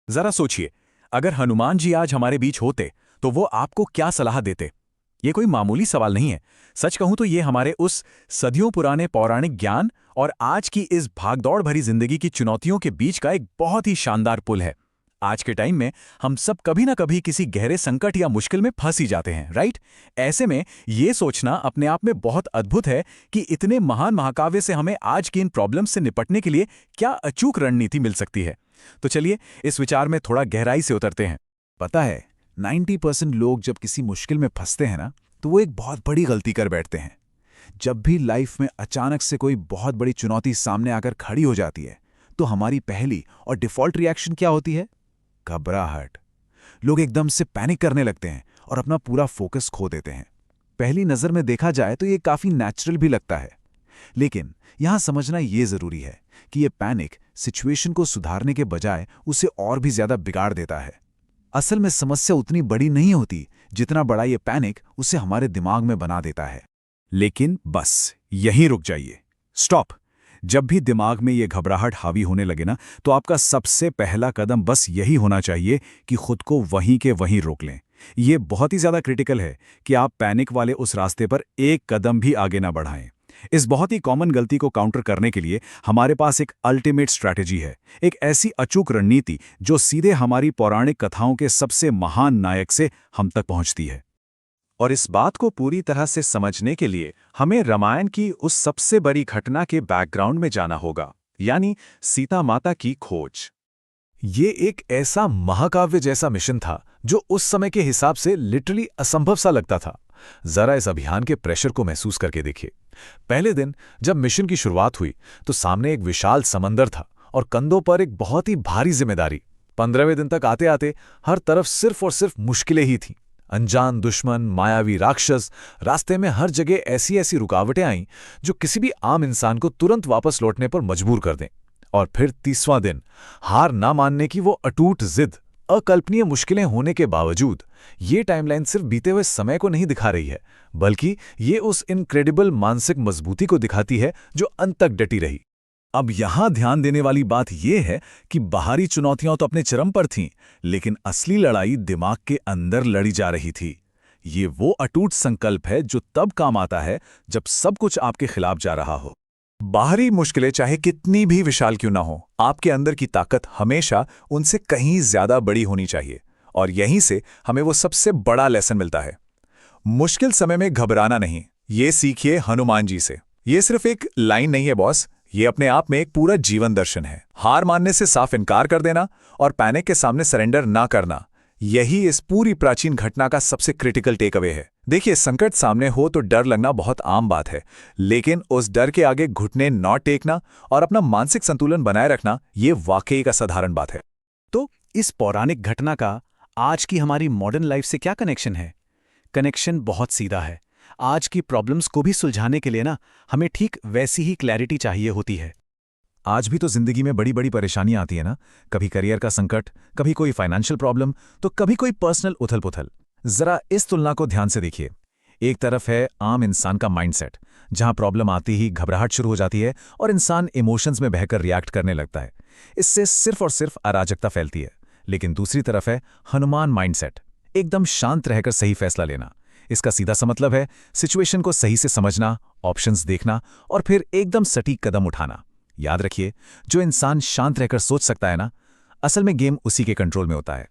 जरा सोचिए, अगर हनुमान जी आज हमारे बीच होते तो वो आपको क्या सलाह देते? ये कोई मामूली सवाल नहीं है। सच कहूं तो ये हमारे उस सदियों पुराने पौराणिक ज्ञान और आज की इस भागदौड़ भरी जिंदगी की चुनौतियों के बीच का एक बहुत ही शानदार पुल है। आज के टाइम में हम सब कभी ना कभी किसी गहरे संकट या मुश्किल में फंस ही जाते हैं, राइट? ऐसे में ये सोचना अपने आप में बहुत अद्भुत है कि इतने महान महाकाव्य से हमें आज की इन प्रॉब्लम्स से निपटने के लिए क्या अचूक रणनीति मिल सकती है। तो चलिए इस विचार में थोड़ा गहराई से उतरते हैं। पता है, 90% लोग जब किसी मुश्किल में फंसते हैं ना, तो वो एक बहुत बड़ी गलती कर बैठते हैं। जब भी लाइफ में अचानक से कोई बहुत बड़ी चुनौती सामने आकर खड़ी हो जाती है, तो हमारी पहली और डिफ़ॉल्ट रिएक्शन क्या होती है? घबराहट। लोग एकदम से पैनिक करने लगते हैं और अपना पूरा फोकस खो देते हैं। पहली नज़र में देखा जाए तो ये काफ़ी नेचुरल भी लगता है, लेकिन यहां समझना ये ज़रूरी है कि ये पैनिक सिचुएशन को सुधारने के बजाय उसे और भी ज़्यादा बिगाड़ देता है। असल में समस्या उतनी बड़ी नहीं होती जितना बड़ा ये पैनिक उसे हमारे दिमाग में बना देता है। लेकिन बस यहीं रुक जाइए। स्टॉप। जब भी दिमाग में ये घबराहट हावी होने लगे ना, तो आपका सबसे पहला कदम बस यही होना चाहिए कि खुद को वहीं के वहीं रोक लें। ये बहुत ही ज़्यादा क्रिटिकल है कि आप पैनिक वाले उस रास्ते पर एक कदम भी आगे ना बढ़ाएं। इस बहुत ही कॉमन गलती को काउंटर करने के लिए हमारे पास एक अल्टीमेट स्ट्रैटेजी है, एक ऐसी अचूक रणनीति जो सीधे हमारी पौराणिक कथाओं के सबसे महान नायक से हम तक पहुंचती है। और इस बात को पूरी तरह से समझने के लिए हमें रामायण की उस सबसे बड़ी घटना के बैकग्राउंड में जाना होगा, यानी सीता माता की खोज। ये एक ऐसा महाकाव्य जैसा मिशन था जो उस समय के हिसाब से लिटरली असंभव सा लगता था। जरा इस अभियान के प्रेशर को महसूस करके देखिए। पहले दिन जब मिशन की शुरुआत हुई तो सामने एक विशाल समंदर था और कंधों पर एक बहुत ही भारी जिम्मेदारी। 15वें दिन तक आते आते हर तरफ सिर्फ और सिर्फ मुश्किलें ही थीं। अनजान दुश्मन, मायावी राक्षस, रास्ते में हर जगह ऐसी ऐसी रुकावटें आईं जो किसी भी आम इंसान को तुरंत वापस लौटने पर मजबूर कर दें। और फिर 30वां दिन, हार ना मानने की वो अटूट जिद। अकल्पनीय मुश्किलें होने के बावजूद ये टाइमलाइन सिर्फ बीते हुए समय को नहीं दिखा रही है, बल्कि ये उस इनक्रेडिबल मानसिक मजबूती को दिखाती है जो अंत तक डटी रही। अब यहां ध्यान देने वाली बात यह है कि बाहरी चुनौतियां तो अपने चरम पर थीं, लेकिन असली लड़ाई दिमाग के अंदर लड़ी जा रही थी। ये वो अटूट संकल्प है जो तब काम आता है जब सब कुछ आपके खिलाफ जा रहा हो। बाहरी मुश्किलें चाहे कितनी भी विशाल क्यों ना हो, आपके अंदर की ताकत हमेशा उनसे कहीं ज्यादा बड़ी होनी चाहिए। और यहीं से हमें वो सबसे बड़ा लेसन मिलता है। मुश्किल समय में घबराना नहीं, ये सीखिए हनुमान जी से। ये सिर्फ एक लाइन नहीं है बॉस, ये अपने आप में एक पूरा जीवन दर्शन है। हार मानने से साफ इनकार कर देना और पैनिक के सामने सरेंडर ना करना, यही इस पूरी प्राचीन घटना का सबसे क्रिटिकल टेक अवे है। देखिए, संकट सामने हो तो डर लगना बहुत आम बात है, लेकिन उस डर के आगे घुटने न टेकना और अपना मानसिक संतुलन बनाए रखना, ये वाकई का साधारण बात है। तो इस पौराणिक घटना का आज की हमारी मॉडर्न लाइफ से क्या कनेक्शन है? कनेक्शन बहुत सीधा है। आज की प्रॉब्लम्स को भी सुलझाने के लिए ना हमें ठीक वैसी ही क्लैरिटी चाहिए होती है। आज भी तो जिंदगी में बड़ी बड़ी परेशानियां आती है ना, कभी करियर का संकट, कभी कोई फाइनेंशियल प्रॉब्लम, तो कभी कोई पर्सनल उथल पुथल। जरा इस तुलना को ध्यान से देखिए। एक तरफ है आम इंसान का माइंडसेट, जहां प्रॉब्लम आती ही घबराहट शुरू हो जाती है और इंसान इमोशंस में बहकर रिएक्ट करने लगता है। इससे सिर्फ और सिर्फ अराजकता फैलती है। लेकिन दूसरी तरफ है हनुमान माइंडसेट, एकदम शांत रहकर सही फैसला लेना। इसका सीधा सा मतलब है सिचुएशन को सही से समझना, ऑप्शंस देखना और फिर एकदम सटीक कदम उठाना। याद रखिए, जो इंसान शांत रहकर सोच सकता है ना, असल में गेम उसी के कंट्रोल में होता है।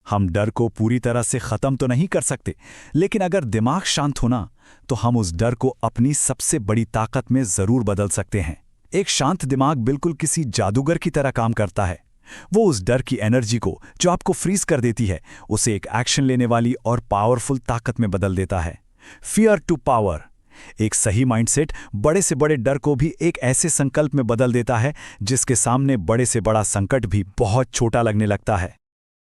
हम डर को पूरी तरह से खत्म तो नहीं कर सकते, लेकिन अगर दिमाग शांत होना तो हम उस डर को अपनी सबसे बड़ी ताकत में जरूर बदल सकते हैं। एक शांत दिमाग बिल्कुल किसी जादूगर की तरह काम करता है। वो उस डर की एनर्जी को जो आपको फ्रीज कर देती है, उसे एक एक्शन लेने वाली और पावरफुल ताकत में बदल देता है। Fear to power. एक सही माइंडसेट बड़े से बड़े डर को भी एक ऐसे संकल्प में बदल देता है जिसके सामने बड़े से बड़ा संकट भी बहुत छोटा लगने लगता है।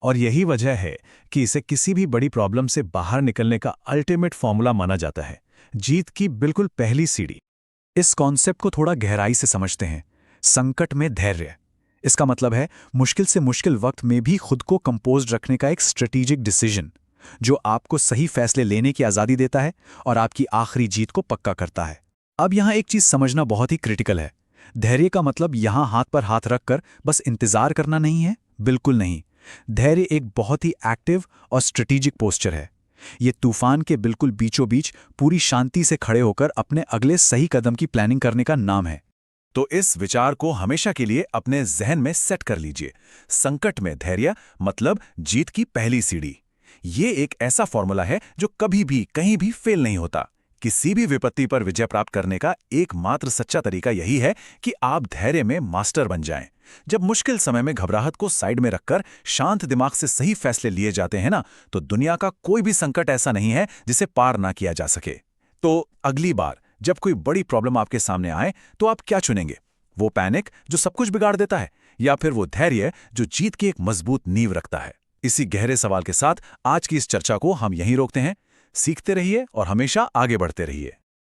और यही वजह है कि इसे किसी भी बड़ी प्रॉब्लम से बाहर निकलने का अल्टीमेट फॉर्मूला माना जाता है, जीत की बिल्कुल पहली सीढ़ी। इस कॉन्सेप्ट को थोड़ा गहराई से समझते हैं। संकट में धैर्य, इसका मतलब है मुश्किल से मुश्किल वक्त में भी खुद को कंपोज्ड रखने का एक स्ट्रेटेजिक डिसीजन, जो आपको सही फैसले लेने की आज़ादी देता है और आपकी आखिरी जीत को पक्का करता है। अब यहाँ एक चीज़ समझना बहुत ही क्रिटिकल है। धैर्य का मतलब यहाँ हाथ पर हाथ रखकर बस इंतजार करना नहीं है, बिल्कुल नहीं। धैर्य एक बहुत ही एक्टिव और स्ट्रेटेजिक पोस्चर है। ये तूफान के बिल्कुल बीचों बीच पूरी शांति से खड़े होकर अपने अगले सही कदम की प्लानिंग करने का नाम है। तो इस विचार को हमेशा के लिए अपने जहन में सेट कर लीजिए। संकट में धैर्य मतलब जीत की पहली सीढ़ी। ये एक ऐसा फॉर्मूला है जो कभी भी कहीं भी फेल नहीं होता। किसी भी विपत्ति पर विजय प्राप्त करने का एकमात्र सच्चा तरीका यही है कि आप धैर्य में मास्टर बन जाएं। जब मुश्किल समय में घबराहट को साइड में रखकर शांत दिमाग से सही फैसले लिए जाते हैं ना, तो दुनिया का कोई भी संकट ऐसा नहीं है जिसे पार ना किया जा सके। तो अगली बार जब कोई बड़ी प्रॉब्लम आपके सामने आए तो आप क्या चुनेंगे? वो पैनिक जो सब कुछ बिगाड़ देता है, या फिर वो धैर्य जो जीत की एक मजबूत नींव रखता है? इसी गहरे सवाल के साथ आज की इस चर्चा को हम यहीं रोकते हैं। सीखते रहिए और हमेशा आगे बढ़ते रहिए।